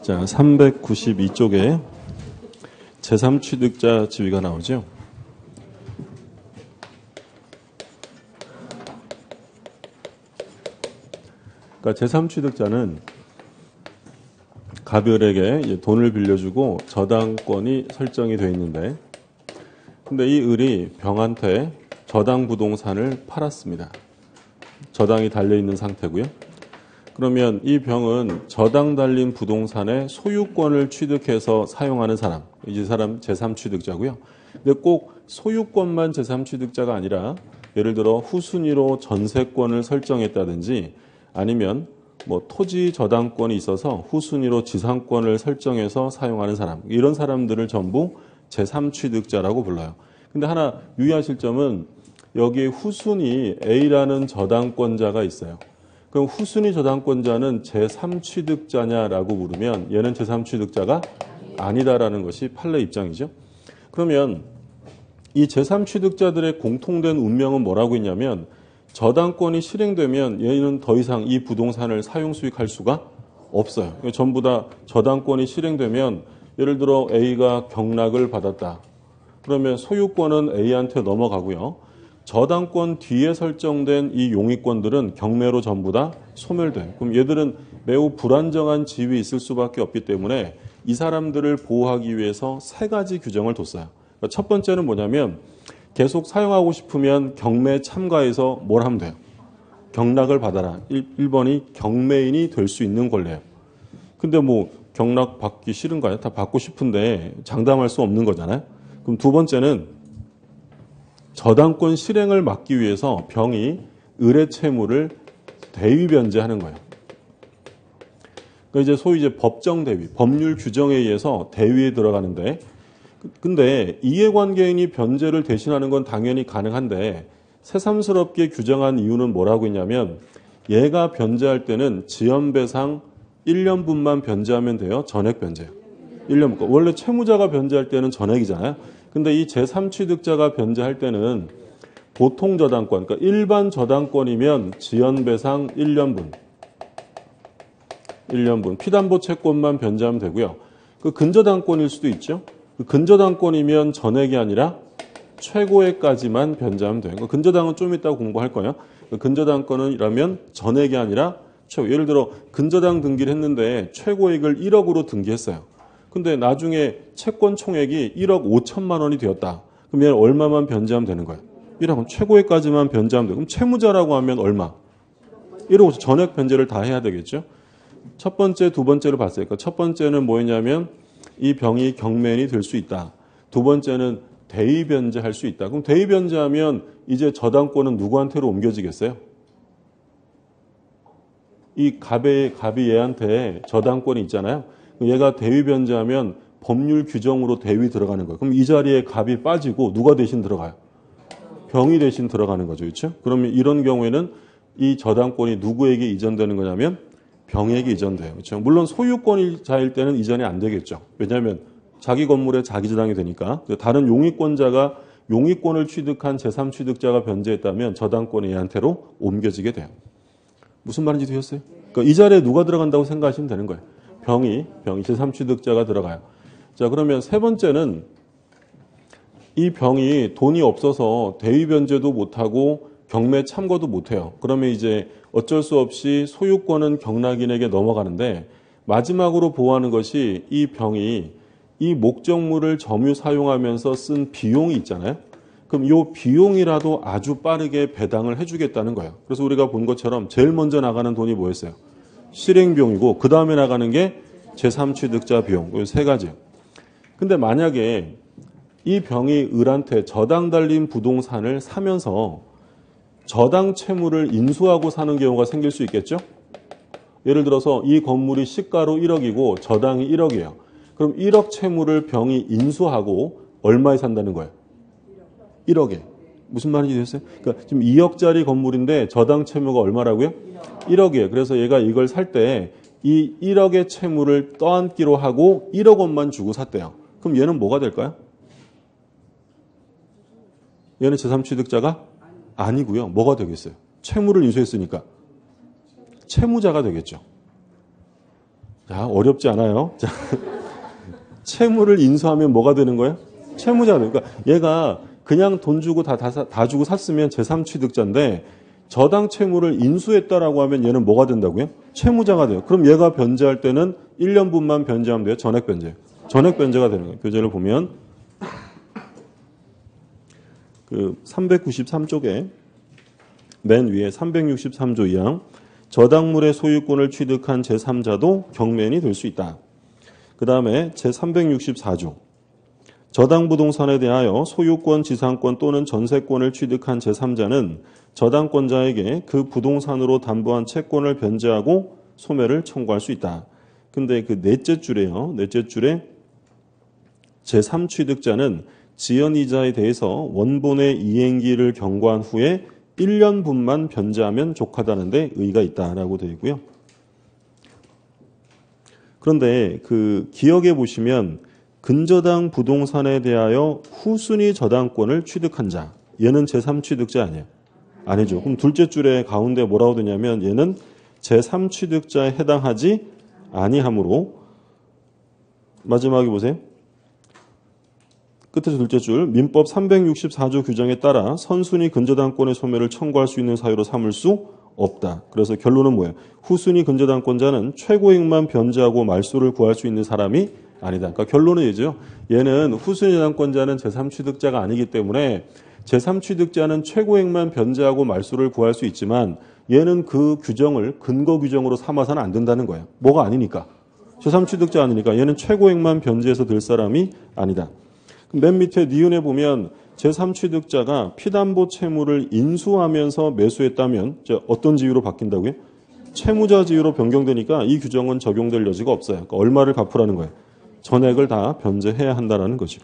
자, 392쪽에 제3취득자 지위가 나오죠. 그러니까 제3취득자는 가별에게 돈을 빌려주고 저당권이 설정이 되어 있는데, 근데 이 을이 병한테 저당 부동산을 팔았습니다. 저당이 달려있는 상태고요. 그러면 이 병은 저당 달린 부동산의 소유권을 취득해서 사용하는 사람, 이 사람 제3취득자고요. 근데 꼭 소유권만 제3취득자가 아니라 예를 들어 후순위로 전세권을 설정했다든지 아니면 뭐 토지 저당권이 있어서 후순위로 지상권을 설정해서 사용하는 사람, 이런 사람들을 전부 제3취득자라고 불러요. 근데 하나 유의하실 점은 여기에 후순위 A라는 저당권자가 있어요. 그럼 후순위 저당권자는 제3취득자냐라고 물으면 얘는 제3취득자가 아니다라는 것이 판례 입장이죠. 그러면 이 제3취득자들의 공통된 운명은 뭐라고 있냐면 저당권이 실행되면 얘는 더 이상 이 부동산을 사용 수익할 수가 없어요. 전부 다 저당권이 실행되면 예를 들어 A가 경락을 받았다. 그러면 소유권은 A한테 넘어가고요. 저당권 뒤에 설정된 이 용의권들은 경매로 전부 다 소멸돼요. 그럼 얘들은 매우 불안정한 지위 있을 수밖에 없기 때문에 이 사람들을 보호하기 위해서 세 가지 규정을 뒀어요. 그러니까 첫 번째는 뭐냐면 계속 사용하고 싶으면 경매에 참가해서 뭘 하면 돼요? 경락을 받아라. 1번이 경매인이 될 수 있는 권리예요. 근데 뭐 경락 받기 싫은가요? 다 받고 싶은데 장담할 수 없는 거잖아요. 그럼 두 번째는 저당권 실행을 막기 위해서 병이 을의 채무를 대위 변제하는 거예요. 그러니까 이제 소위 이제 법정 대위, 법률 규정에 의해서 대위에 들어가는데, 근데 이해관계인이 변제를 대신하는 건 당연히 가능한데 새삼스럽게 규정한 이유는 뭐라고 했냐면 얘가 변제할 때는 지연배상 1년분만 변제하면 돼요. 전액 변제요. 1년. 원래 채무자가 변제할 때는 전액이잖아요. 근데 이 제3취득자가 변제할 때는 보통 저당권, 그러니까 일반 저당권이면 지연배상 1년분, 피담보 채권만 변제하면 되고요. 그 근저당권일 수도 있죠. 그 근저당권이면 전액이 아니라 최고액까지만 변제하면 돼요. 그러니까 근저당은 좀 이따 공부할 거예요. 근저당권이라면 전액이 아니라 최고. 예를 들어 근저당 등기를 했는데 최고액을 1억으로 등기했어요. 근데 나중에 채권 총액이 1억 5천만 원이 되었다. 그럼 얘는 얼마만 변제하면 되는 거예요? 1억 최고액까지만 변제하면 되고, 그럼 채무자라고 하면 얼마? 1억 5천 전액 변제를 다 해야 되겠죠. 첫 번째, 두 번째를 봤어요. 그러니까 첫 번째는 뭐였냐면 이 병이 경매인이 될 수 있다. 두 번째는 대위 변제할 수 있다. 그럼 대위 변제하면 이제 저당권은 누구한테로 옮겨지겠어요? 이 갑이 얘한테 저당권이 있잖아요. 얘가 대위 변제하면 법률 규정으로 대위 들어가는 거예요. 그럼 이 자리에 갑이 빠지고 누가 대신 들어가요? 병이 대신 들어가는 거죠. 그렇죠? 그러면 이런 경우에는 이 저당권이 누구에게 이전되는 거냐면 병에게 이전돼요. 그렇죠? 물론 소유권자일 때는 이전이 안 되겠죠. 왜냐하면 자기 건물에 자기 저당이 되니까. 다른 용의권자가 용의권을 취득한 제3취득자가 변제했다면 저당권이 얘한테로 옮겨지게 돼요. 무슨 말인지 되셨어요? 그러니까 이 자리에 누가 들어간다고 생각하시면 되는 거예요. 병이 제3취득자가 들어가요. 자, 그러면 세 번째는 이 병이 돈이 없어서 대위 변제도 못하고 경매 참고도 못해요. 그러면 이제 어쩔 수 없이 소유권은 경락인에게 넘어가는데 마지막으로 보호하는 것이 이 병이 이 목적물을 점유 사용하면서 쓴 비용이 있잖아요. 그럼 이 비용이라도 아주 빠르게 배당을 해주겠다는 거예요. 그래서 우리가 본 것처럼 제일 먼저 나가는 돈이 뭐였어요? 실행비용이고 그 다음에 나가는 게 제3취득자 비용, 이 세 가지예요. 근데 만약에 이 병이 을한테 저당 달린 부동산을 사면서 저당 채무를 인수하고 사는 경우가 생길 수 있겠죠? 예를 들어서 이 건물이 시가로 1억이고 저당이 1억이에요. 그럼 1억 채무를 병이 인수하고 얼마에 산다는 거예요? 1억에. 무슨 말인지 되셨어요? 그러니까 지금 2억짜리 건물인데 저당 채무가 얼마라고요? 1억이에요. 그래서 얘가 이걸 살 때 이 1억의 채무를 떠안기로 하고 1억 원만 주고 샀대요. 그럼 얘는 뭐가 될까요? 얘는 제3취득자가 아니고요. 뭐가 되겠어요? 채무를 인수했으니까 채무자가 되겠죠. 자, 어렵지 않아요. 자, 채무를 인수하면 뭐가 되는 거예요? 채무자. 그러니까 얘가 그냥 돈 주고 다 주고 샀으면 제3취득자인데 저당 채무를 인수했다라고 하면 얘는 뭐가 된다고요? 채무자가 돼요. 그럼 얘가 변제할 때는 1년분만 변제하면 돼요? 전액 변제. 전액 변제가 되는 거예요. 교재를 보면 그 393쪽에 맨 위에 363조 2항 저당물의 소유권을 취득한 제3자도 경매인이 될 수 있다. 그 다음에 제364조 저당 부동산에 대하여 소유권, 지상권 또는 전세권을 취득한 제3자는 저당권자에게 그 부동산으로 담보한 채권을 변제하고 소매를 청구할 수 있다. 근데 그 넷째 줄에요. 넷째 줄에 제3취득자는 지연이자에 대해서 원본의 이행기를 경고한 후에 1년분만 변제하면 족하다는데 의의가 있다라고 되어 있고요. 그런데 그 기억해 보시면 근저당 부동산에 대하여 후순위 저당권을 취득한 자, 얘는 제3취득자 아니에요? 아니죠. 그럼 둘째 줄에 가운데 뭐라고 되냐면 얘는 제3취득자에 해당하지 아니하므로 마지막에 보세요. 끝에 둘째 줄 민법 364조 규정에 따라 선순위 근저당권의 소매를 청구할 수 있는 사유로 삼을 수 없다. 그래서 결론은 뭐예요? 후순위 근저당권자는 최고액만 변제하고 말소를 구할 수 있는 사람이 아니다. 그러니까 결론은 이죠. 얘는 후순위 저당권자는 제3취득자가 아니기 때문에 제3취득자는 최고액만 변제하고 말소를 구할 수 있지만 얘는 그 규정을 근거 규정으로 삼아서는 안 된다는 거예요. 뭐가 아니니까. 제3취득자 아니니까 얘는 최고액만 변제해서 될 사람이 아니다. 맨 밑에 니은에 보면 제3취득자가 피담보 채무를 인수하면서 매수했다면 어떤 지위로 바뀐다고요? 채무자 지위로 변경되니까 이 규정은 적용될 여지가 없어요. 그러니까 얼마를 갚으라는 거예요? 전액을 다 변제해야 한다는 거죠.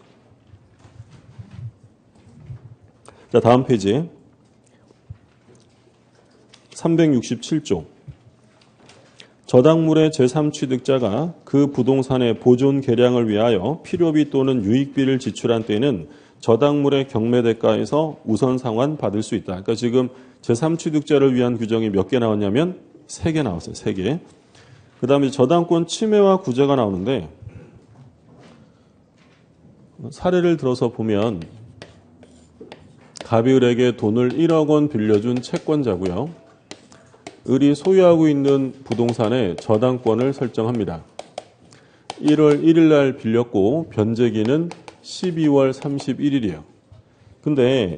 자, 다음 페이지 367조 저당물의 제3취득자가 그 부동산의 보존 개량을 위하여 필요비 또는 유익비를 지출한 때에는 저당물의 경매대가에서 우선 상환 받을 수 있다. 그러니까 지금 제3취득자를 위한 규정이 몇 개 나왔냐면 3개 나왔어요. 3개. 그 다음에 저당권 침해와 구제가 나오는데 사례를 들어서 보면 갑이 을에게 돈을 1억 원 빌려준 채권자고요. 을이 소유하고 있는 부동산의 저당권을 설정합니다. 1월 1일 날 빌렸고 변제기는 12월 31일이에요. 근데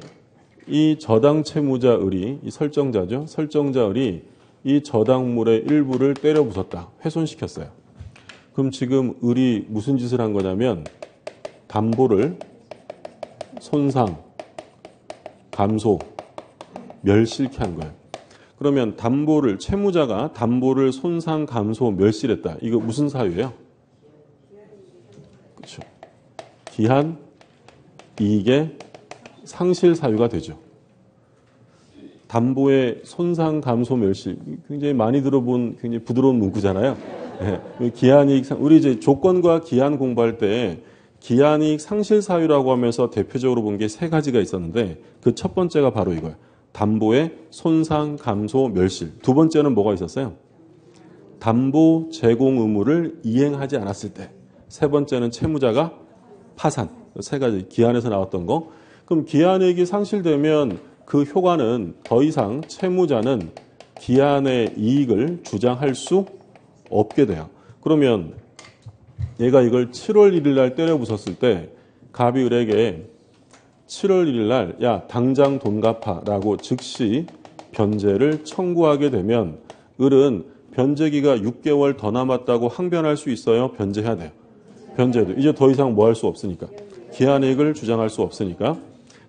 이 저당 채무자 을이 이 설정자죠. 설정자 을이 이 저당물의 일부를 때려 부쉈다. 훼손시켰어요. 그럼 지금 을이 무슨 짓을 한 거냐면 담보를 손상, 감소, 멸실케 한 거예요. 그러면 담보를 채무자가 담보를 손상, 감소, 멸실했다. 이거 무슨 사유예요? 그렇죠. 기한, 이익의 상실 사유가 되죠. 담보의 손상, 감소, 멸실 굉장히 많이 들어본 굉장히 부드러운 문구잖아요. 네. 기한이익, 우리 이제 조건과 기한 공부할 때 기한이익 상실 사유라고 하면서 대표적으로 본 게 3가지가 있었는데 그 첫 번째가 바로 이거예요. 담보의 손상, 감소, 멸실. 두 번째는 뭐가 있었어요? 담보 제공 의무를 이행하지 않았을 때. 세 번째는 채무자가 파산. 3가지 기한에서 나왔던 거. 그럼 기한이익이 상실되면 그 효과는 더 이상 채무자는 기한의 이익을 주장할 수 없게 돼요. 그러면 얘가 이걸 7월 1일 날 때려 부쉈을 때 갑이 을에게 7월 1일 날 야 당장 돈 갚아라고 즉시 변제를 청구하게 되면 을은 변제기가 6개월 더 남았다고 항변할 수 있어요? 변제해야 돼요. 변제도 이제 더 이상 뭐 할 수 없으니까 기한이익을 주장할 수 없으니까.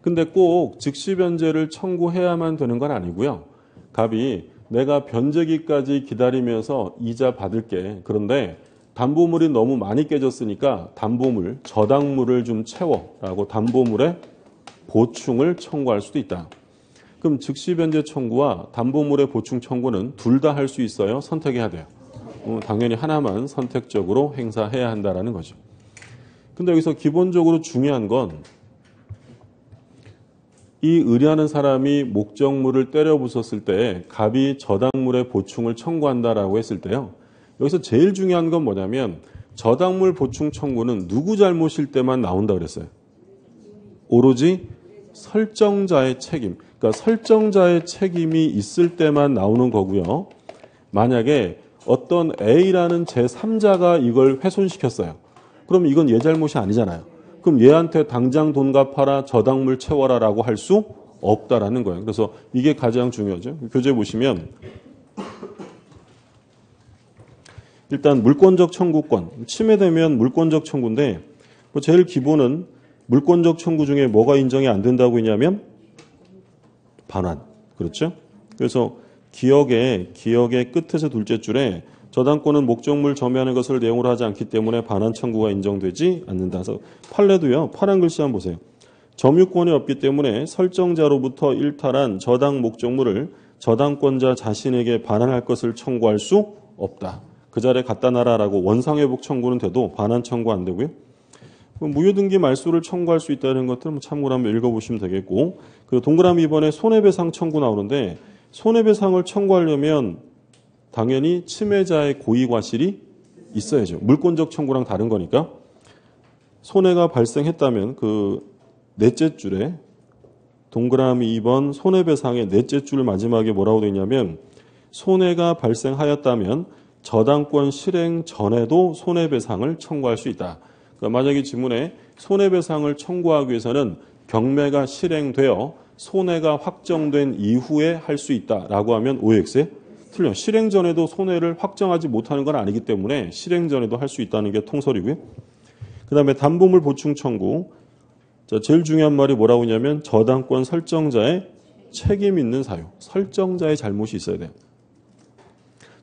근데 꼭 즉시 변제를 청구해야만 되는 건 아니고요. 갑이 내가 변제기까지 기다리면서 이자 받을게. 그런데 담보물이 너무 많이 깨졌으니까 담보물, 저당물을 좀 채워라고 담보물에 보충을 청구할 수도 있다. 그럼 즉시 변제 청구와 담보물의 보충 청구는 둘 다 할 수 있어요? 선택해야 돼요. 당연히 하나만 선택적으로 행사해야 한다는 거죠. 근데 여기서 기본적으로 중요한 건 이 의뢰하는 사람이 목적물을 때려 부쉈을 때 갑이 저당물의 보충을 청구한다라고 했을 때요. 여기서 제일 중요한 건 뭐냐면 저당물 보충 청구는 누구 잘못일 때만 나온다 그랬어요. 오로지 설정자의 책임. 그러니까 설정자의 책임이 있을 때만 나오는 거고요. 만약에 어떤 A라는 제3자가 이걸 훼손시켰어요. 그럼 이건 얘 잘못이 아니잖아요. 그럼 얘한테 당장 돈 갚아라, 저당물 채워라 라고 할 수 없다라는 거예요. 그래서 이게 가장 중요하죠. 교재 보시면 일단 물권적 청구권, 침해되면 물권적 청구인데 뭐 제일 기본은 물권적 청구 중에 뭐가 인정이 안 된다고 했냐면 반환. 그렇죠? 그래서 기억의 끝에서 둘째 줄에 저당권은 목적물 점유하는 것을 내용으로 하지 않기 때문에 반환 청구가 인정되지 않는다. 그래서 판례도요. 파란 글씨 한번 보세요. 점유권이 없기 때문에 설정자로부터 일탈한 저당 목적물을 저당권자 자신에게 반환할 것을 청구할 수 없다. 그 자리에 갖다 놔라라고 원상회복 청구는 돼도 반환 청구 안 되고요. 무효등기 말소를 청구할 수 있다는 것들은 참고로 한번 읽어보시면 되겠고, 그리고 동그라미 2번에 손해배상 청구 나오는데 손해배상을 청구하려면 당연히 침해자의 고의과실이 있어야죠. 물권적 청구랑 다른 거니까. 손해가 발생했다면 그 넷째 줄에 동그라미 2번 손해배상의 넷째 줄 마지막에 뭐라고 되어 있냐면 손해가 발생하였다면 저당권 실행 전에도 손해배상을 청구할 수 있다. 그러니까 만약에 지문에 손해배상을 청구하기 위해서는 경매가 실행되어 손해가 확정된 이후에 할 수 있다라고 하면 OX에 틀려. 실행 전에도 손해를 확정하지 못하는 건 아니기 때문에 실행 전에도 할 수 있다는 게 통설이고요. 그 다음에 담보물 보충 청구. 자, 제일 중요한 말이 뭐라고 하냐면 저당권 설정자의 책임 있는 사유. 설정자의 잘못이 있어야 돼요.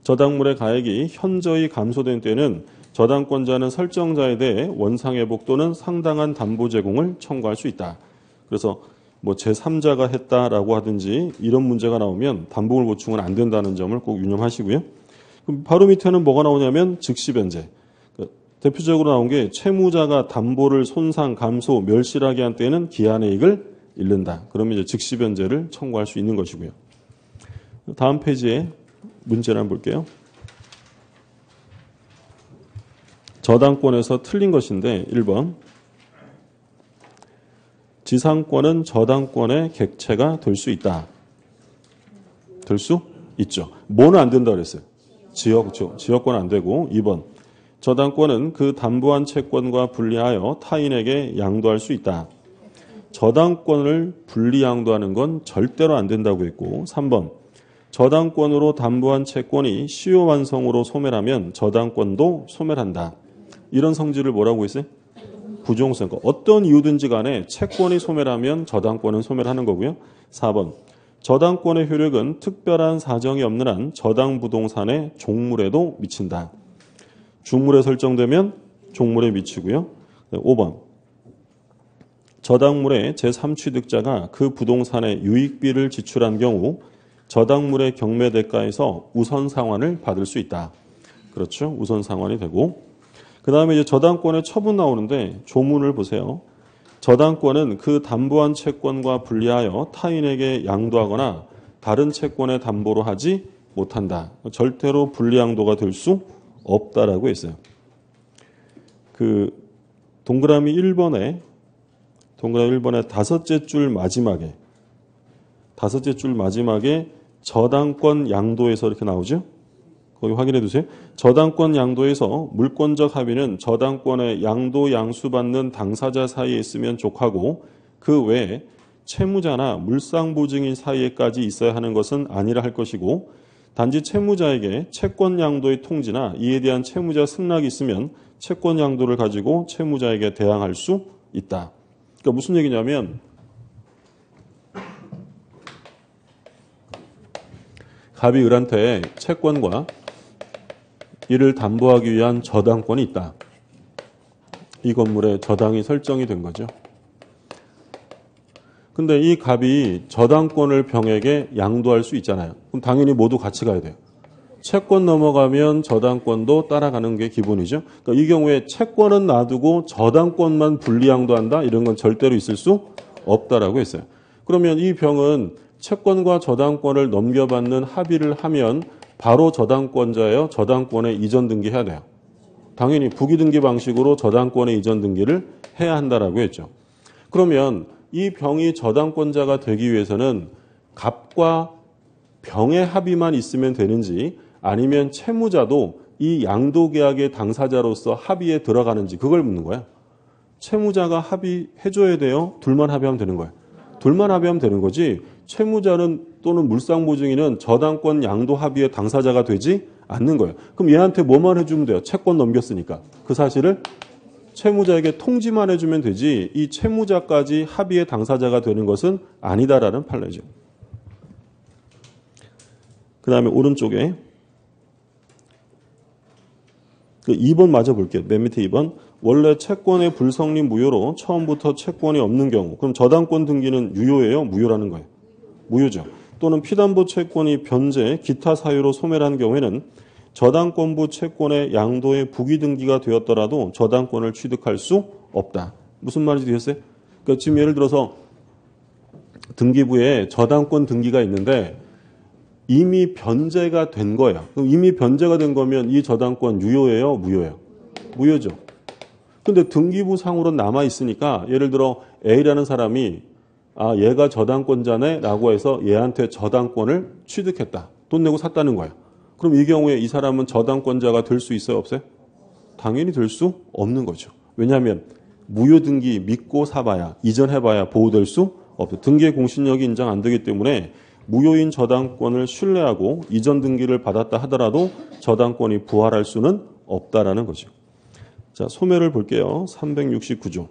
저당물의 가액이 현저히 감소된 때는 저당권자는 설정자에 대해 원상회복 또는 상당한 담보 제공을 청구할 수 있다. 그래서 뭐 제3자가 했다라고 하든지 이런 문제가 나오면 담보물 보충은 안 된다는 점을 꼭 유념하시고요. 그럼 바로 밑에는 뭐가 나오냐면 즉시 변제. 대표적으로 나온 게 채무자가 담보를 손상, 감소, 멸실하게 한 때는 기한의 이익을 잃는다. 그러면 이제 즉시 변제를 청구할 수 있는 것이고요. 다음 페이지에 문제를 한번 볼게요. 저당권에서 틀린 것인데 1번 지상권은 저당권의 객체가 될 수 있다. 될 수 있죠. 뭐는 안 된다 그랬어요? 지역권 안 되고 2번 저당권은 그 담보한 채권과 분리하여 타인에게 양도할 수 있다. 저당권을 분리 양도하는 건 절대로 안 된다고 했고 3번 저당권으로 담보한 채권이 시효 완성으로 소멸하면 저당권도 소멸한다. 이런 성질을 뭐라고 했어요? 부종성. 어떤 이유든지 간에 채권이 소멸하면 저당권은 소멸하는 거고요. 4번 저당권의 효력은 특별한 사정이 없는 한 저당 부동산의 종물에도 미친다. 중물에 설정되면 종물에 미치고요. 5번 저당물의 제3취득자가 그 부동산에 유익비를 지출한 경우 저당물의 경매 대가에서 우선 상환을 받을 수 있다. 그렇죠. 우선 상환이 되고 그 다음에 이제 저당권의 처분 나오는데 조문을 보세요. 저당권은 그 담보한 채권과 분리하여 타인에게 양도하거나 다른 채권의 담보로 하지 못한다. 절대로 분리양도가 될 수 없다라고 했어요. 그 동그라미 1번에 다섯째 줄 마지막에 저당권 양도에서 이렇게 나오죠. 거기 확인해 두세요. 저당권 양도에서 물권적 합의는 저당권의 양도 양수받는 당사자 사이에 있으면 족하고 그 외에 채무자나 물상보증인 사이에까지 있어야 하는 것은 아니라 할 것이고 단지 채무자에게 채권 양도의 통지나 이에 대한 채무자 승낙이 있으면 채권 양도를 가지고 채무자에게 대항할 수 있다. 그러니까 무슨 얘기냐면 갑이 을한테 채권과 이를 담보하기 위한 저당권이 있다. 이 건물에 저당이 설정이 된 거죠. 근데 이 갑이 저당권을 병에게 양도할 수 있잖아요. 그럼 당연히 모두 같이 가야 돼요. 채권 넘어가면 저당권도 따라가는 게 기본이죠. 그러니까 이 경우에 채권은 놔두고 저당권만 분리양도한다? 이런 건 절대로 있을 수 없다라고 했어요. 그러면 이 병은 채권과 저당권을 넘겨받는 합의를 하면 바로 저당권자예요? 저당권에 이전 등기해야 돼요? 당연히 부기등기 방식으로 저당권에 이전 등기를 해야 한다라고 했죠. 그러면 이 병이 저당권자가 되기 위해서는 갑과 병의 합의만 있으면 되는지 아니면 채무자도 이 양도계약의 당사자로서 합의에 들어가는지 그걸 묻는 거야. 채무자가 합의해줘야 돼요? 둘만 합의하면 되는 거야. 둘만 합의하면 되는 거지 채무자는 또는 물상보증인은 저당권 양도 합의의 당사자가 되지 않는 거예요. 그럼 얘한테 뭐만 해주면 돼요? 채권 넘겼으니까. 그 사실을 채무자에게 통지만 해주면 되지 이 채무자까지 합의의 당사자가 되는 것은 아니다라는 판례죠. 그 다음에 오른쪽에 2번 맞아 볼게요. 맨 밑에 2번. 원래 채권의 불성립 무효로 처음부터 채권이 없는 경우 그럼 저당권 등기는 유효예요? 무효라는 거예요? 무효죠. 또는 피담보 채권이 변제, 기타 사유로 소멸한 경우에는 저당권부 채권의 양도의 부기등기가 되었더라도 저당권을 취득할 수 없다. 무슨 말인지 되겠어요? 그러니까 지금 예를 들어서 등기부에 저당권 등기가 있는데 이미 변제가 된 거예요. 그럼 이미 변제가 된 거면 이 저당권 유효예요? 무효예요? 무효죠. 근데 등기부 상으로는 남아있으니까 예를 들어 A라는 사람이 얘가 저당권자네 라고 해서 얘한테 저당권을 취득했다. 돈 내고 샀다는 거예요. 그럼 이 경우에 이 사람은 저당권자가 될 수 있어요? 없어요? 당연히 될 수 없는 거죠. 왜냐하면 무효 등기 믿고 사봐야 이전해봐야 보호될 수 없어요. 등기의 공신력이 인정 안 되기 때문에 무효인 저당권을 신뢰하고 이전 등기를 받았다 하더라도 저당권이 부활할 수는 없다라는 거죠. 자, 소멸을 볼게요. 369조.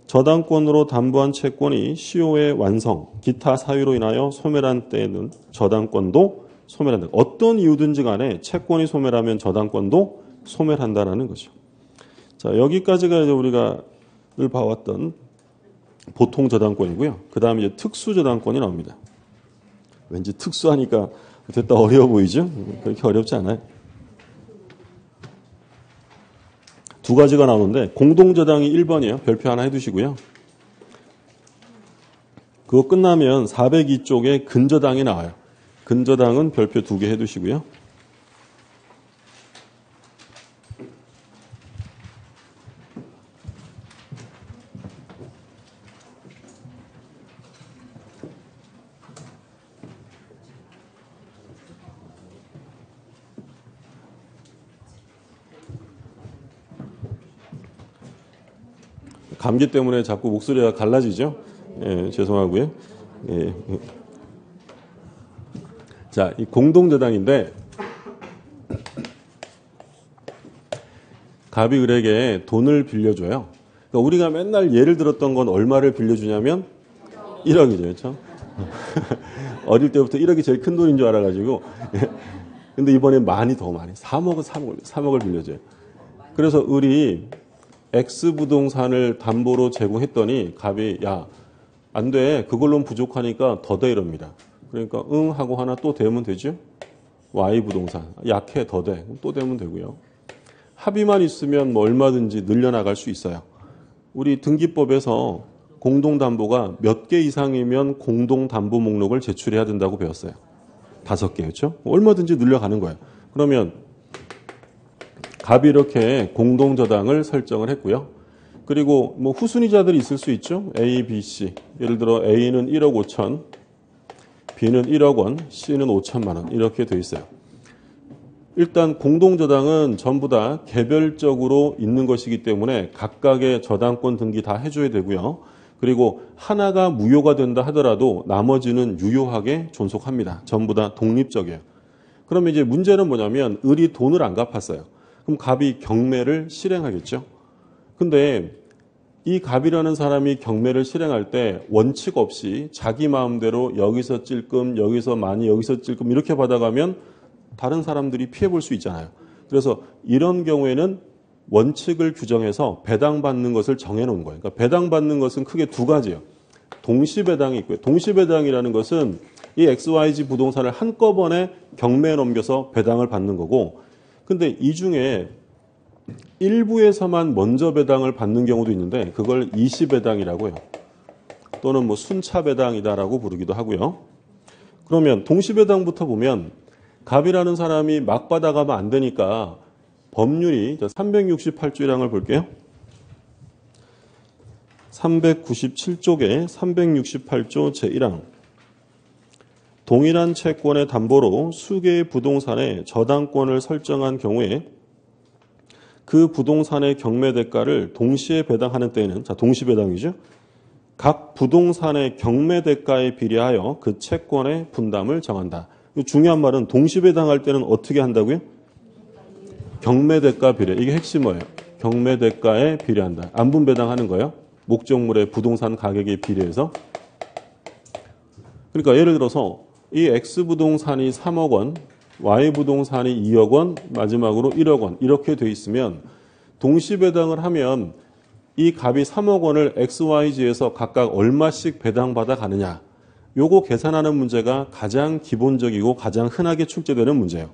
저당권으로 담보한 채권이 시효의 완성, 기타 사유로 인하여 소멸한 때에는 저당권도 소멸한다. 어떤 이유든지 간에 채권이 소멸하면 저당권도 소멸한다라는 거죠. 자, 여기까지가 이제 우리가 늘 봐왔던 보통 저당권이고요. 그 다음에 이제 특수 저당권이 나옵니다. 왠지 특수하니까 됐다 어려워 보이죠? 그렇게 어렵지 않아요. 두 가지가 나오는데 공동저당이 1번이에요. 별표 하나 해두시고요. 그거 끝나면 402쪽에 근저당이 나와요. 근저당은 별표 2개 해두시고요. 감기 때문에 자꾸 목소리가 갈라지죠? 예, 죄송하고요. 예. 자, 이 공동저당인데 갑이 을에게 돈을 빌려줘요. 그러니까 우리가 맨날 예를 들었던 건 얼마를 빌려주냐면 1억이죠. 그렇죠? 어릴 때부터 1억이 제일 큰 돈인 줄 알아가지고 근데 이번에 더 많이 3억을 빌려줘요. 그래서 을이 X부동산을 담보로 제공했더니 갑이 안 돼. 그걸로는 부족하니까 더 대 이럽니다. 그러니까 응 하고 하나 또 대면 되죠. Y부동산 약해 더 대. 또 대면 되고요. 합의만 있으면 뭐 얼마든지 늘려나갈 수 있어요. 우리 등기법에서 공동담보가 몇 개 이상이면 공동담보 목록을 제출해야 된다고 배웠어요. 5개 그렇죠? 얼마든지 늘려가는 거예요. 그러면 갑이 이렇게 공동저당을 설정을 했고요. 그리고 뭐 후순위자들이 있을 수 있죠. A, B, C. 예를 들어 A는 1억 5천, B는 1억 원, C는 5천만 원 이렇게 돼 있어요. 일단 공동저당은 전부 다 개별적으로 있는 것이기 때문에 각각의 저당권 등기 다 해줘야 되고요. 그리고 하나가 무효가 된다 하더라도 나머지는 유효하게 존속합니다. 전부 다 독립적이에요. 그러면 이제 문제는 뭐냐면 을이 돈을 안 갚았어요. 그럼 갑이 경매를 실행하겠죠. 근데 이 갑이라는 사람이 경매를 실행할 때 원칙 없이 자기 마음대로 여기서 찔끔, 여기서 많이, 여기서 찔끔 이렇게 받아가면 다른 사람들이 피해볼 수 있잖아요. 그래서 이런 경우에는 원칙을 규정해서 배당받는 것을 정해놓은 거예요. 그러니까 배당받는 것은 크게 두 가지예요. 동시배당이 있고요. 동시배당이라는 것은 이 XYZ 부동산을 한꺼번에 경매에 넘겨서 배당을 받는 거고 근데 이 중에 일부에서만 먼저 배당을 받는 경우도 있는데 그걸 이시배당이라고 해요. 또는 뭐 순차배당이다라고 부르기도 하고요. 그러면 동시배당부터 보면 갑이라는 사람이 막 받아가면 안 되니까 법률이 368조 1항을 볼게요. 397쪽에 368조 제1항 동일한 채권의 담보로 수개의 부동산에 저당권을 설정한 경우에 그 부동산의 경매대가를 동시에 배당하는 때에는 동시배당이죠. 각 부동산의 경매대가에 비례하여 그 채권의 분담을 정한다. 중요한 말은 동시배당할 때는 어떻게 한다고요? 경매대가 비례. 이게 핵심어예요. 경매대가에 비례한다. 안분배당하는 거예요. 목적물의 부동산 가격에 비례해서. 그러니까 예를 들어서 이 X부동산이 3억 원, Y부동산이 2억 원, 마지막으로 1억 원 이렇게 돼 있으면 동시배당을 하면 이 값이 3억 원을 XYG에서 각각 얼마씩 배당받아 가느냐. 요거 계산하는 문제가 가장 기본적이고 가장 흔하게 출제되는 문제예요.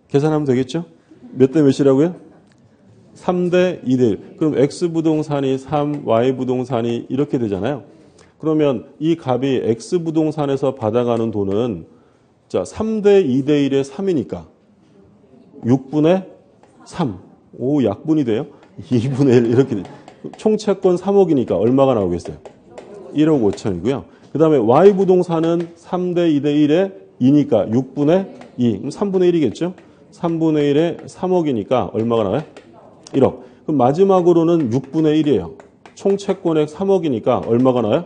계산하면 되겠죠? 몇 대 몇이라고요? 3대 2대 1. 그럼 X부동산이 3, Y부동산이 이렇게 되잖아요. 그러면 이 값이 X부동산에서 받아가는 돈은 3대 2대 1의 3이니까 6분의 3. 오, 약분이 돼요? 2분의 1 이렇게 돼. 총 채권 3억이니까 얼마가 나오겠어요? 1억 5천이고요. 그 다음에 Y부동산은 3대 2대 1의 2니까 6분의 2. 그럼 3분의 1이겠죠? 3분의 1에 3억이니까 얼마가 나와요? 1억. 그럼 마지막으로는 6분의 1이에요. 총 채권액 3억이니까 얼마가 나와요?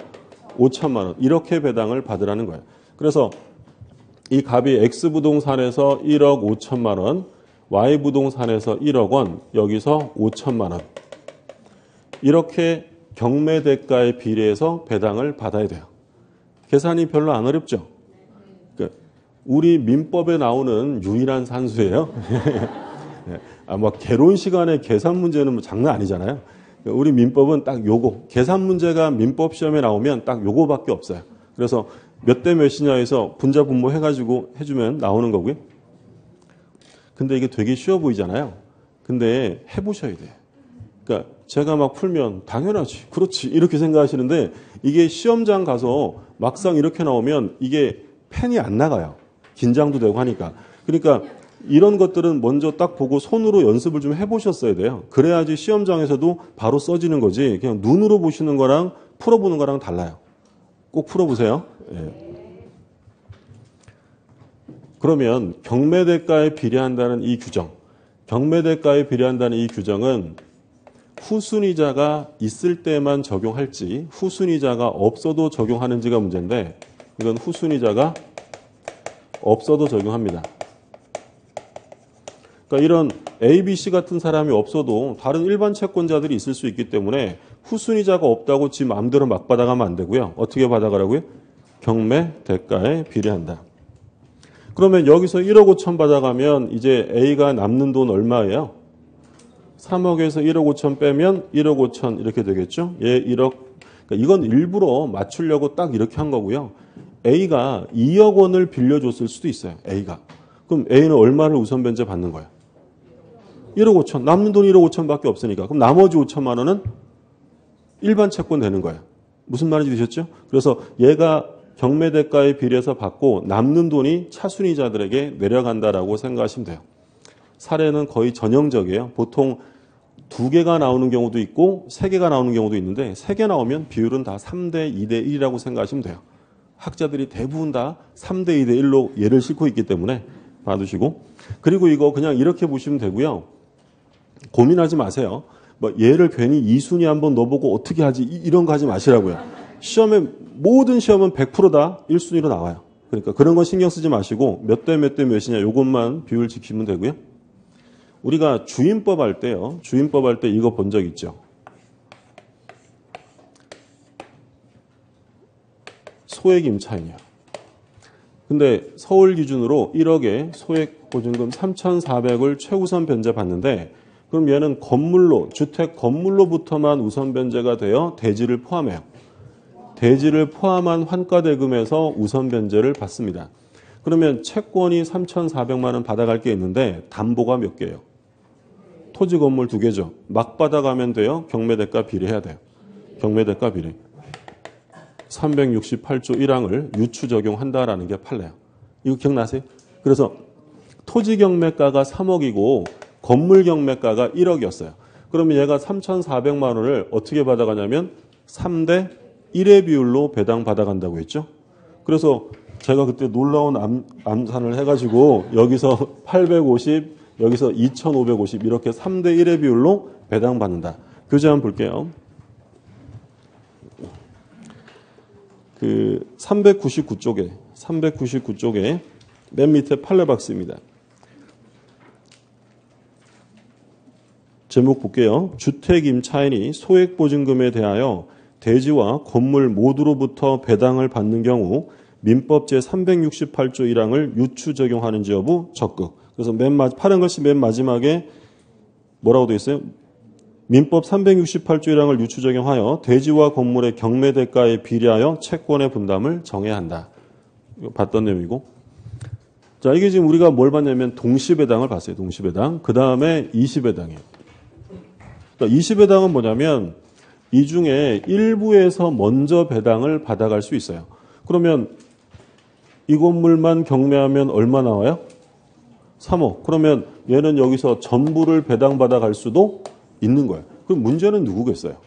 5천만 원. 이렇게 배당을 받으라는 거예요. 그래서 이 값이 X부동산에서 1억 5천만 원, Y부동산에서 1억 원, 여기서 5천만 원. 이렇게 경매대가에 비례해서 배당을 받아야 돼요. 계산이 별로 안 어렵죠? 우리 민법에 나오는 유일한 산수예요. 아마 개론 시간에 계산 문제는 뭐 장난 아니잖아요. 우리 민법은 딱 요거. 계산 문제가 민법 시험에 나오면 딱 요거밖에 없어요. 그래서 몇 대 몇이냐 해서 분자 분모 해가지고 해주면 나오는 거고요. 근데 이게 되게 쉬워 보이잖아요. 근데 해보셔야 돼요. 그러니까 제가 막 풀면 당연하지, 그렇지 이렇게 생각하시는데 이게 시험장 가서 막상 이렇게 나오면 이게 펜이 안 나가요. 긴장도 되고 하니까. 그러니까 이런 것들은 먼저 딱 보고 손으로 연습을 좀 해보셨어야 돼요. 그래야지 시험장에서도 바로 써지는 거지 그냥 눈으로 보시는 거랑 풀어보는 거랑 달라요. 꼭 풀어보세요. 예. 그러면 경매대가에 비례한다는 이 규정, 경매대가에 비례한다는 이 규정은 후순위자가 있을 때만 적용할지 후순위자가 없어도 적용하는지가 문제인데 이건 후순위자가 없어도 적용합니다. 그러니까 이런 A, B, C 같은 사람이 없어도 다른 일반 채권자들이 있을 수 있기 때문에 후순위자가 없다고 지 마음대로 막 받아가면 안 되고요. 어떻게 받아가라고요? 경매대가에 비례한다. 그러면 여기서 1억 5천 받아가면 이제 A가 남는 돈 얼마예요? 3억에서 1억 5천 빼면 1억 5천 이렇게 되겠죠? 얘 1억. 그러니까 이건 일부러 맞추려고 딱 이렇게 한 거고요. A가 2억 원을 빌려줬을 수도 있어요. A가. 그럼 A는 얼마를 우선 변제 받는 거예요? 1억 5천. 남는 돈이 1억 5천밖에 없으니까. 그럼 나머지 5천만 원은 일반 채권 되는 거예요. 무슨 말인지 되셨죠? 그래서 얘가 경매대가에 비례해서 받고 남는 돈이 차순위자들에게 내려간다라고 생각하시면 돼요. 사례는 거의 전형적이에요. 보통 2개가 나오는 경우도 있고 3개가 나오는 경우도 있는데 3개 나오면 비율은 다 3대 2대 1이라고 생각하시면 돼요. 학자들이 대부분 다 3대 2대 1로 예를 싣고 있기 때문에 봐두시고 그리고 이거 그냥 이렇게 보시면 되고요. 고민하지 마세요. 뭐 얘를 괜히 2순위 한번 넣어보고 어떻게 하지 이런 거 하지 마시라고요. 시험에 모든 시험은 100%다 1순위로 나와요. 그러니까 그런 건 신경 쓰지 마시고 몇 대 몇 대 몇이냐 이것만 비율 지키면 되고요. 우리가 주임법 할 때요. 주임법 할 때 이거 본 적 있죠. 소액 임차인이요. 근데 서울 기준으로 1억에 소액 보증금 3,400을 최우선 변제 받는데 그럼 얘는 건물로 주택 건물로부터만 우선 변제가 되어 대지를 포함해요. 대지를 포함한 환가대금에서 우선 변제를 받습니다. 그러면 채권이 3,400만 원 받아갈 게 있는데 담보가 몇 개예요? 토지 건물 2개죠. 막 받아가면 돼요. 경매대가 비례해야 돼요. 경매대가 비례. 368조 1항을 유추 적용한다라는 게 판례야. 이거 기억나세요? 그래서 토지 경매가가 3억이고 건물 경매가가 1억이었어요. 그러면 얘가 3,400만 원을 어떻게 받아가냐면 3대 1의 비율로 배당 받아간다고 했죠. 그래서 제가 그때 놀라운 암산을 해가지고 여기서 850, 여기서 2,550 이렇게 3대 1의 비율로 배당받는다. 교재 한번 볼게요. 그 399쪽에 맨 밑에 판례박스입니다. 제목 볼게요. 주택 임차인이 소액보증금에 대하여 대지와 건물 모두로부터 배당을 받는 경우 민법 제368조 1항을 유추 적용하는지 여부 적극. 그래서 파란 글씨 맨 마지막에 뭐라고 되어 있어요? 민법 368조 1항을 유추 적용하여 대지와 건물의 경매 대가에 비례하여 채권의 분담을 정해야 한다. 이거 봤던 내용이고. 자, 이게 지금 우리가 뭘 봤냐면 동시배당을 봤어요. 동시배당. 그 다음에 이시배당이에요. 그러니까 이시배당은 뭐냐면 이 중에 일부에서 먼저 배당을 받아갈 수 있어요. 그러면 이 건물만 경매하면 얼마 나와요? 3억. 그러면 얘는 여기서 전부를 배당받아갈 수도 있는 거예요. 그럼 문제는 누구겠어요?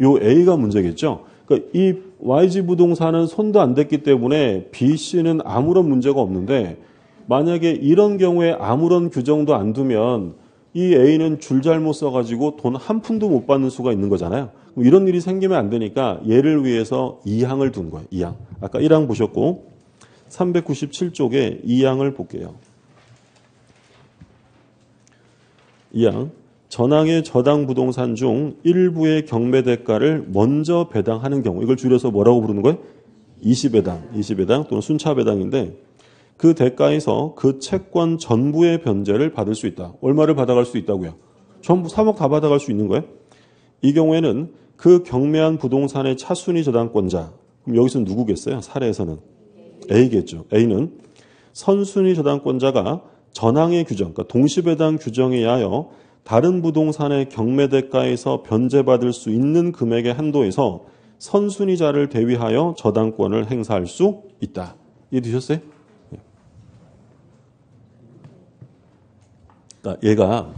요 A가 문제겠죠. 그러니까 이 YG 부동산은 손도 안 댔기 때문에 B, C는 아무런 문제가 없는데 만약에 이런 경우에 아무런 규정도 안 두면 이 A는 줄 잘못 써가지고 돈 한 푼도 못 받는 수가 있는 거잖아요. 그럼 이런 일이 생기면 안 되니까 얘를 위해서 2항을 둔 거예요. 2항. 아까 1항 보셨고 397쪽에 2항을 볼게요. 2항. 전항의 저당 부동산 중 일부의 경매 대가를 먼저 배당하는 경우, 이걸 줄여서 뭐라고 부르는 거예요? 이시배당 또는 순차배당인데 그 대가에서 그 채권 전부의 변제를 받을 수 있다. 얼마를 받아갈 수 있다고요? 전부 3억 다 받아갈 수 있는 거예요? 이 경우에는 그 경매한 부동산의 차순위 저당권자, 그럼 여기서는 누구겠어요? 사례에서는 A겠죠. A는 선순위 저당권자가 전항의 규정, 그러니까 동시배당 규정에 의하여 다른 부동산의 경매 대가에서 변제받을 수 있는 금액의 한도에서 선순위자를 대위하여 저당권을 행사할 수 있다. 이해되셨어요? 그러니까 얘가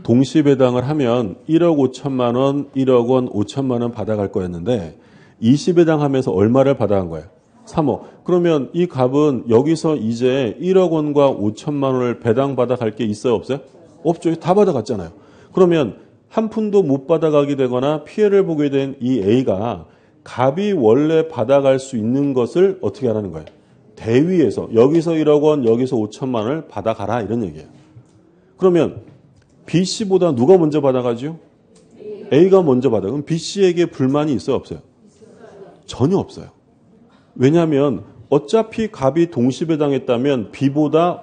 동시배당을 하면 1억 5천만 원, 1억 원, 5천만 원 받아갈 거였는데 이시배당하면서 얼마를 받아간 거예요? 3억. 그러면 이 값은 여기서 이제 1억 원과 5천만 원을 배당받아갈 게 있어요? 없어요? 없죠. 다 받아갔잖아요. 그러면 한 푼도 못 받아가게 되거나 피해를 보게 된 이 A가 값이 원래 받아갈 수 있는 것을 어떻게 하라는 거예요? 대위에서 여기서 1억 원, 여기서 5천만 원을 받아가라 이런 얘기예요. 그러면 B씨보다 누가 먼저 받아가죠? A가 먼저 받아. 그럼 B씨에게 불만이 있어요? 없어요? 전혀 없어요. 왜냐하면 어차피 값이 동시배당했다면 B보다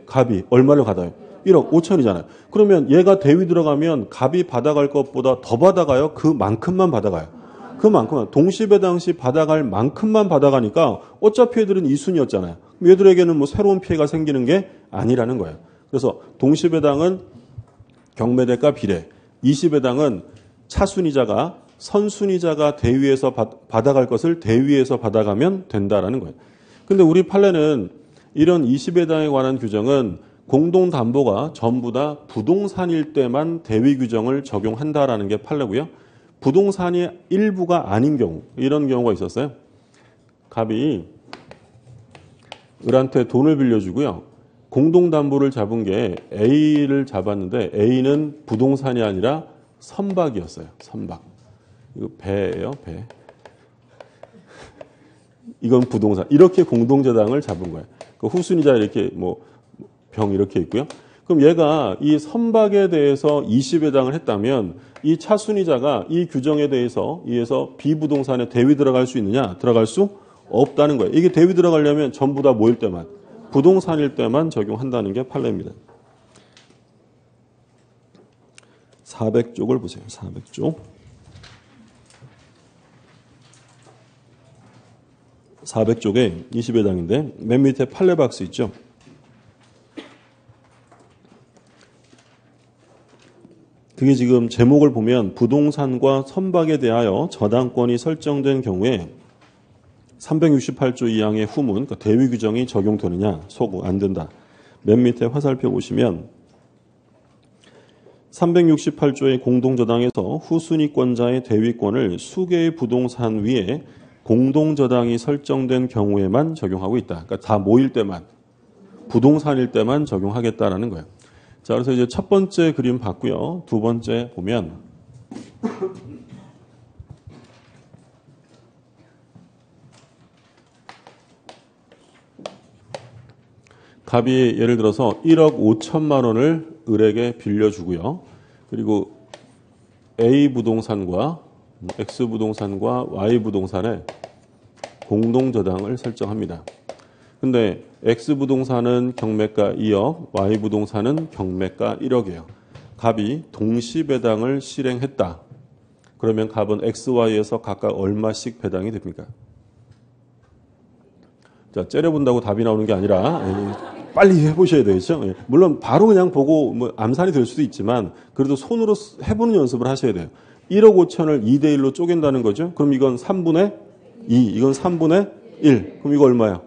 값이 얼마를 받아요? 1억 5천이잖아요. 그러면 얘가 대위 들어가면 값이 받아갈 것보다 더 받아가요? 그만큼만 받아가요. 그만큼만. 동시배당 시 받아갈 만큼만 받아가니까 어차피 얘들은 이순이었잖아요. 얘들에게는 뭐 새로운 피해가 생기는 게 아니라는 거예요. 그래서 동시배당은 경매대가 비례, 이시배당은 차순위자가 선순위자가 대위에서 받아갈 것을 대위에서 받아가면 된다라는 거예요. 근데 우리 판례는 이런 이시배당에 관한 규정은 공동담보가 전부 다 부동산일 때만 대위 규정을 적용한다라는 게 판례고요. 부동산이 일부가 아닌 경우, 이런 경우가 있었어요. 갑이 을한테 돈을 빌려주고요. 공동담보를 잡은 게 A를 잡았는데 A는 부동산이 아니라 선박이었어요. 선박. 이거 배예요, 배. 이건 부동산. 이렇게 공동저당을 잡은 거예요. 그 후순위자 이렇게 병 이렇게 있고요. 그럼 얘가 이 선박에 대해서 이시배당을 했다면 이 차순위자가 이 규정에 대해서 비부동산에 대위 들어갈 수 있느냐? 들어갈 수 없다는 거예요. 이게 대위 들어가려면 전부 다 뭐일 때만? 부동산일 때만 적용한다는 게 판례입니다. 400쪽을 보세요. 400쪽. 400쪽에 이시배당인데 맨 밑에 판례 박스 있죠. 그게 지금 제목을 보면 부동산과 선박에 대하여 저당권이 설정된 경우에 368조 2항의 후문, 그러니까 대위 규정이 적용되느냐, 소구 안 된다. 맨 밑에 화살표 보시면 368조의 공동저당에서 후순위권자의 대위권을 수개의 부동산 위에 공동저당이 설정된 경우에만 적용하고 있다. 그러니까 다 모일 때만, 부동산일 때만 적용하겠다라는 거예요. 자, 그래서 이제 첫 번째 그림 봤고요. 두 번째 보면 갑이 예를 들어서 1억 5천만 원을 을에게 빌려주고요. 그리고 A 부동산과 X 부동산과 Y 부동산에 공동저당을 설정합니다. 근데 X 부동산은 경매가 2억, Y 부동산은 경매가 1억이에요. 갑이 동시배당을 실행했다. 그러면 갑은 X, Y에서 각각 얼마씩 배당이 됩니까? 자, 째려본다고 답이 나오는 게 아니라 빨리 해보셔야 되겠죠. 물론 바로 그냥 보고 뭐 암산이 될 수도 있지만 그래도 손으로 해보는 연습을 하셔야 돼요. 1억 5천을 2대 1로 쪼갠다는 거죠. 그럼 이건 3분의 2, 이건 3분의 1. 그럼 이거 얼마야?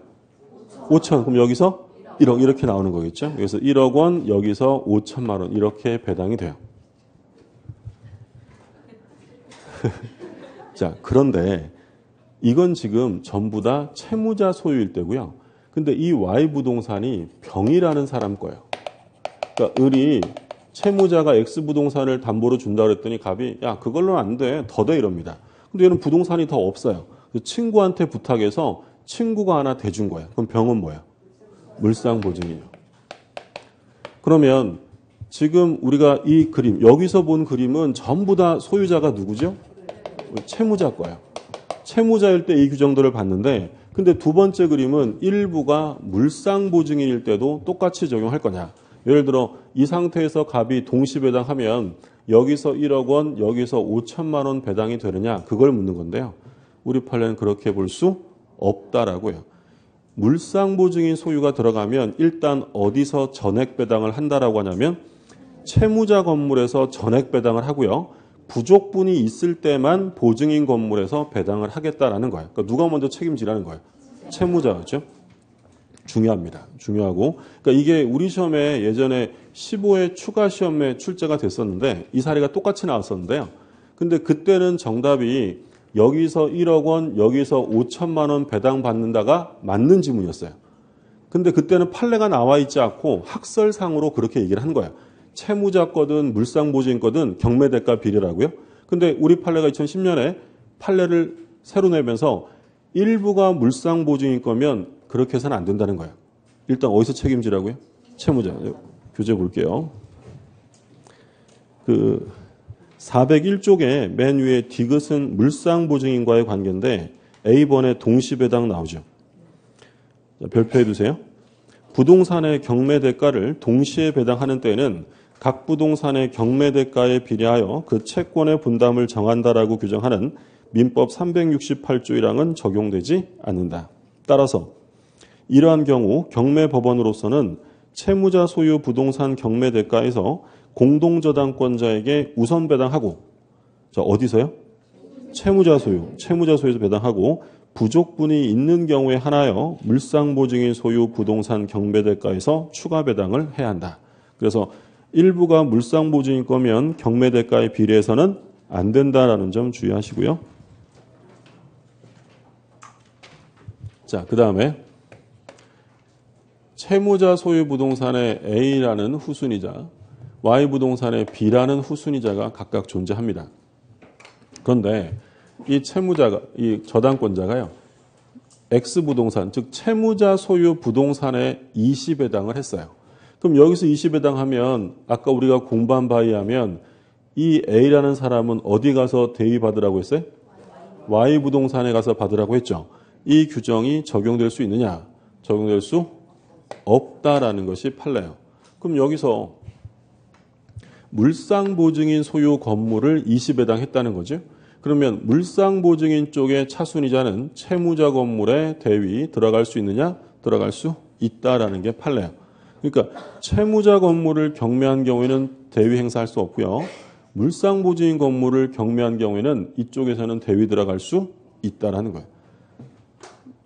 5천. 그럼 여기서 1억 이렇게 나오는 거겠죠. 그래서 1억 원, 여기서 5천만 원 이렇게 배당이 돼요. 자, 그런데 이건 지금 전부 다 채무자 소유일 때고요. 근데 이 Y 부동산이 병이라는 사람 거예요. 그러니까 을이 채무자가 X 부동산을 담보로 준다 그랬더니 갑이 야 그걸로는 안 돼. 더 돼 이럽니다. 근데 얘는 부동산이 더 없어요. 친구한테 부탁해서 친구가 하나 대준 거야. 그럼 병은 뭐야? 물상보증이에요. 그러면 지금 우리가 이 그림, 여기서 본 그림은 전부 다 소유자가 누구죠? 채무자 거예요. 채무자일 때 이 규정들을 봤는데 근데 두 번째 그림은 일부가 물상보증인일 때도 똑같이 적용할 거냐. 예를 들어 이 상태에서 갑이 동시배당하면 여기서 1억 원, 여기서 5천만 원 배당이 되느냐. 그걸 묻는 건데요. 우리 판례는 그렇게 볼 수 없다라고요. 물상보증인 소유가 들어가면 일단 어디서 전액배당을 한다라고 하냐면 채무자 건물에서 전액배당을 하고요. 부족분이 있을 때만 보증인 건물에서 배당을 하겠다라는 거예요. 그러니까 누가 먼저 책임지라는 거예요? 채무자죠. 중요합니다. 중요하고. 그러니까 이게 우리 시험에 예전에 15회 추가 시험에 출제가 됐었는데 이 사례가 똑같이 나왔었는데요. 근데 그때는 정답이 여기서 1억 원, 여기서 5천만 원 배당 받는다가 맞는 지문이었어요. 근데 그때는 판례가 나와 있지 않고 학설상으로 그렇게 얘기를 한 거예요. 채무자 거든 물상보증인 거든 경매대가 비례라고요. 근데 우리 판례가 2010년에 판례를 새로 내면서 일부가 물상보증인 거면 그렇게 해서는 안 된다는 거예요. 일단 어디서 책임지라고요? 채무자. 교재 볼게요. 401쪽에 맨 위에 디귿은 물상보증인과의 관계인데 A번에 동시배당 나오죠. 자, 별표해 두세요. 부동산의 경매대가를 동시에 배당하는 때에는 각 부동산의 경매대가에 비례하여 그 채권의 분담을 정한다라고 규정하는 민법 368조 1항은 적용되지 않는다. 따라서 이러한 경우 경매법원으로서는 채무자 소유 부동산 경매대가에서 공동저당권자에게 우선 배당하고 자 어디서요? 채무자 소유에서 배당하고 부족분이 있는 경우에 한하여 물상보증인 소유 부동산 경매대가에서 추가 배당을 해야 한다. 그래서 일부가 물상보증인 거면 경매대가에 비례해서는 안 된다라는 점 주의하시고요. 자, 그 다음에 채무자 소유 부동산의 A라는 후순위자, Y 부동산의 B라는 후순위자가 각각 존재합니다. 그런데 이 채무자가, 이 저당권자가요, X 부동산, 즉 채무자 소유 부동산에 20배당을 했어요. 그럼 여기서 20배당 하면 아까 우리가 공부한 바에 의하면 이 A라는 사람은 어디 가서 대위 받으라고 했어요? Y 부동산에 가서 받으라고 했죠. 이 규정이 적용될 수 있느냐? 적용될 수 없다라는 것이 판례예요. 그럼 여기서 물상보증인 소유 건물을 20배당 했다는 거죠. 그러면 물상보증인 쪽의 차순위자는 채무자 건물에 대위 들어갈 수 있느냐? 들어갈 수 있다라는 게 판례예요. 그러니까 채무자 건물을 경매한 경우에는 대위 행사할 수 없고요. 물상보증인 건물을 경매한 경우에는 이쪽에서는 대위 들어갈 수 있다라는 거예요.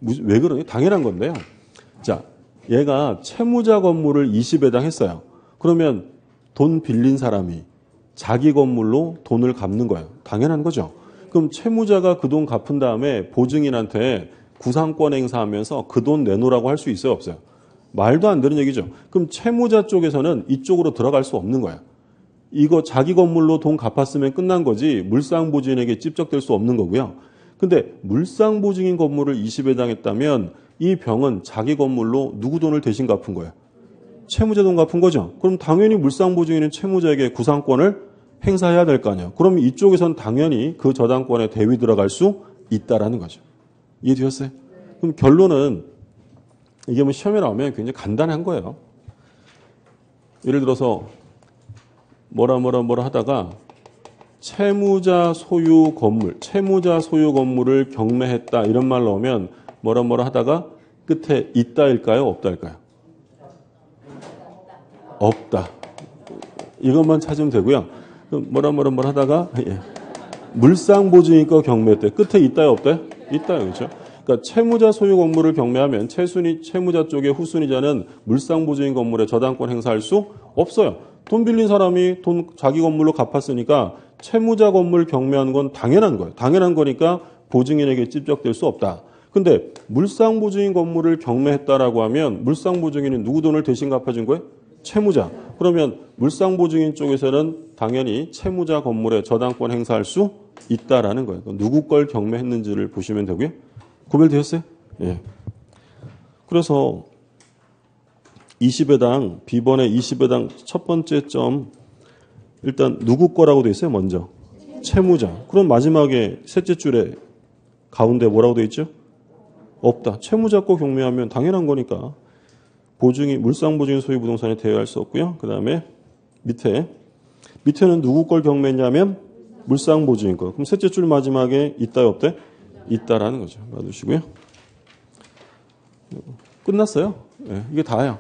왜 그러냐? 당연한 건데요. 자, 얘가 채무자 건물을 20회당 했어요. 그러면 돈 빌린 사람이 자기 건물로 돈을 갚는 거예요. 당연한 거죠. 그럼 채무자가 그 돈 갚은 다음에 보증인한테 구상권 행사하면서 그 돈 내놓으라고 할 수 있어요? 없어요? 말도 안 되는 얘기죠. 그럼 채무자 쪽에서는 이쪽으로 들어갈 수 없는 거야. 이거 자기 건물로 돈 갚았으면 끝난 거지 물상보증인에게 찝적될 수 없는 거고요. 근데 물상보증인 건물을 20회 당했다면 이 병은 자기 건물로 누구 돈을 대신 갚은 거야? 채무자 돈 갚은 거죠. 그럼 당연히 물상보증인은 채무자에게 구상권을 행사해야 될 거 아니에요. 그럼 이쪽에선 당연히 그 저당권에 대위 들어갈 수 있다라는 거죠. 이해되셨어요? 그럼 결론은 이게 뭐 시험에 나오면 굉장히 간단한 거예요. 예를 들어서 뭐라 하다가 채무자 소유 건물을 경매했다 이런 말 나오면 뭐라 하다가 끝에 있다일까요? 없다일까요? 없다. 이것만 찾으면 되고요. 뭐라 하다가 물상보증인 거 경매했대. 끝에 있다요? 없다요? 있다요. 그렇죠? 그러니까 채무자 소유 건물을 경매하면 채무자 쪽의 후순위자는 물상보증인 건물에 저당권 행사할 수 없어요. 돈 빌린 사람이 돈 자기 건물로 갚았으니까 채무자 건물 경매한 건 당연한 거예요. 당연한 거니까 보증인에게 찝적될 수 없다. 근데 물상보증인 건물을 경매했다라고 하면 물상보증인은 누구 돈을 대신 갚아준 거예요? 채무자. 그러면 물상보증인 쪽에서는 당연히 채무자 건물에 저당권 행사할 수 있다라는 거예요. 누구 걸 경매했는지를 보시면 되고요. 구별되셨어요? 예. 그래서 20회당, B번의 20회당 첫 번째 점, 일단 누구 거라고 돼 있어요? 먼저. 채무자. 그럼 마지막에 셋째 줄에 가운데 뭐라고 돼 있죠? 없다. 채무자 거 경매하면 당연한 거니까 물상보증인 소유 부동산에 대여할 수 없고요. 그 다음에 밑에는 누구 걸 경매했냐면 물상보증인 거. 그럼 셋째 줄 마지막에 있다, 없대? 있다라는 거죠. 봐두시고요. 끝났어요. 네, 이게 다예요.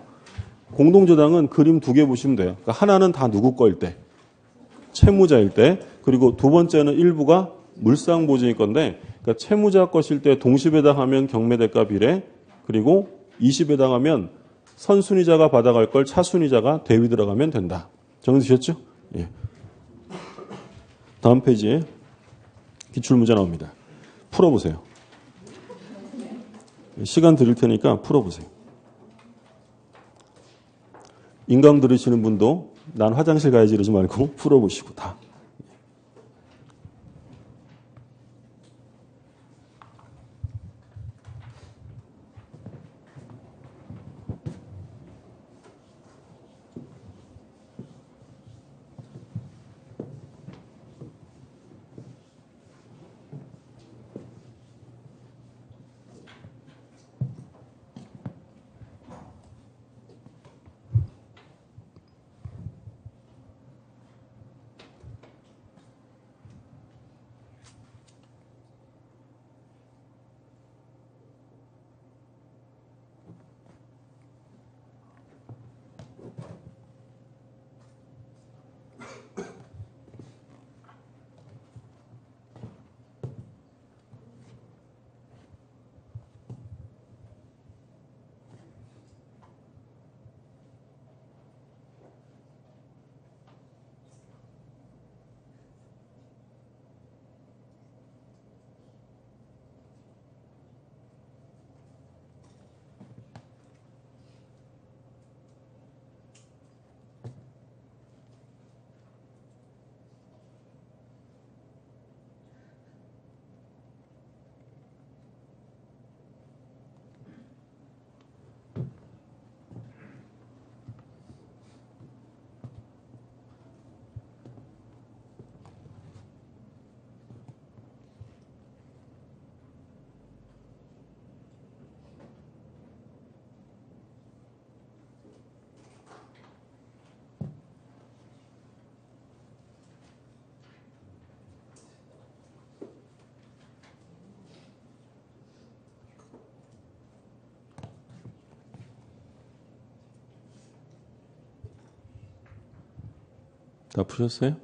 공동저당은 그림 두 개 보시면 돼요. 그러니까 하나는 다 누구 거일 때, 채무자일 때, 그리고 두 번째는 일부가 물상보증인 건데, 그러니까 채무자 것일 때 동시배당하면 경매대가 비례, 그리고 20배당하면 선순위자가 받아갈 걸 차순위자가 대위 들어가면 된다. 정리되셨죠? 예. 다음 페이지에 기출문제 나옵니다. 풀어보세요. 시간 드릴 테니까 풀어보세요. 인강 들으시는 분도 난 화장실 가야지 이러지 말고 풀어보시고 다. 다 푸셨어요?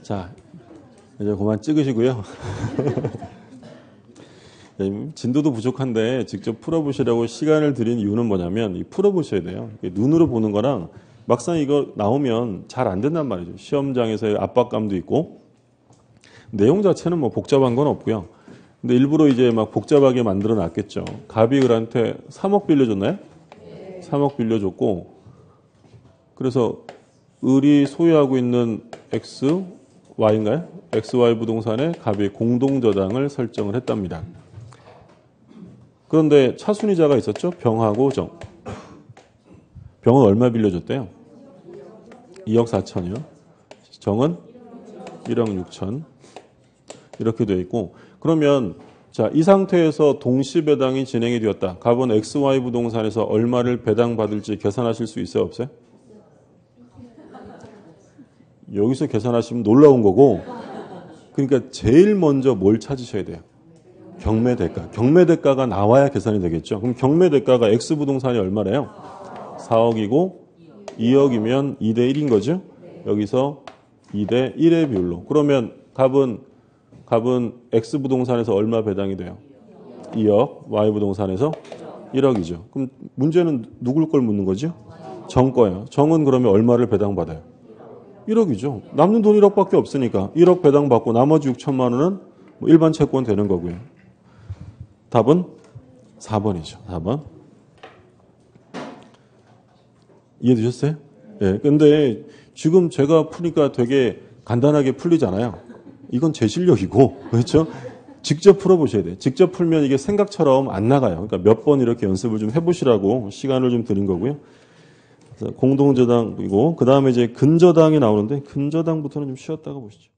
자, 이제 그만 찍으시고요. 진도도 부족한데 직접 풀어보시라고 시간을 드린 이유는 뭐냐면 풀어보셔야 돼요. 눈으로 보는 거랑 막상 이거 나오면 잘 안 된단 말이죠. 시험장에서의 압박감도 있고 내용 자체는 뭐 복잡한 건 없고요. 근데 일부러 이제 막 복잡하게 만들어 놨겠죠. 갑이 을한테 3억 빌려줬나요? 3억 빌려줬고 그래서 을이 소유하고 있는 X, Y인가요? XY 부동산에 갑이 공동저당을 설정을 했답니다. 그런데 차순위자가 있었죠? 병하고 정. 병은 얼마 빌려줬대요? 2억 4천이요. 정은 1억 6천. 이렇게 되어 있고 그러면 자, 이 상태에서 동시 배당이 진행이 되었다. 갑은 XY 부동산에서 얼마를 배당받을지 계산하실 수 있어요? 없어요? 여기서 계산하시면 놀라운 거고 그러니까 제일 먼저 뭘 찾으셔야 돼요? 경매대가. 경매대가가 나와야 계산이 되겠죠. 그럼 경매대가가 X부동산이 얼마래요? 4억이고 2억이면 2대 1인 거죠. 여기서 2대 1의 비율로. 그러면 갑은 X부동산에서 얼마 배당이 돼요? 2억. Y부동산에서 1억이죠. 그럼 문제는 누굴 걸 묻는 거죠? 정 거예요. 정은 그러면 얼마를 배당받아요? 1억이죠. 남는 돈 1억밖에 없으니까 1억 배당받고 나머지 6천만 원은 뭐 일반 채권 되는 거고요. 답은 4번이죠. 4번. 이해되셨어요? 예. 근데 지금 제가 푸니까 되게 간단하게 풀리잖아요. 이건 제 실력이고, 그렇죠? 직접 풀어보셔야 돼요. 직접 풀면 이게 생각처럼 안 나가요. 그러니까 몇 번 이렇게 연습을 좀 해보시라고 시간을 좀 드린 거고요. 공동저당이고, 그 다음에 이제 근저당이 나오는데, 근저당부터는 좀 쉬었다가 보시죠.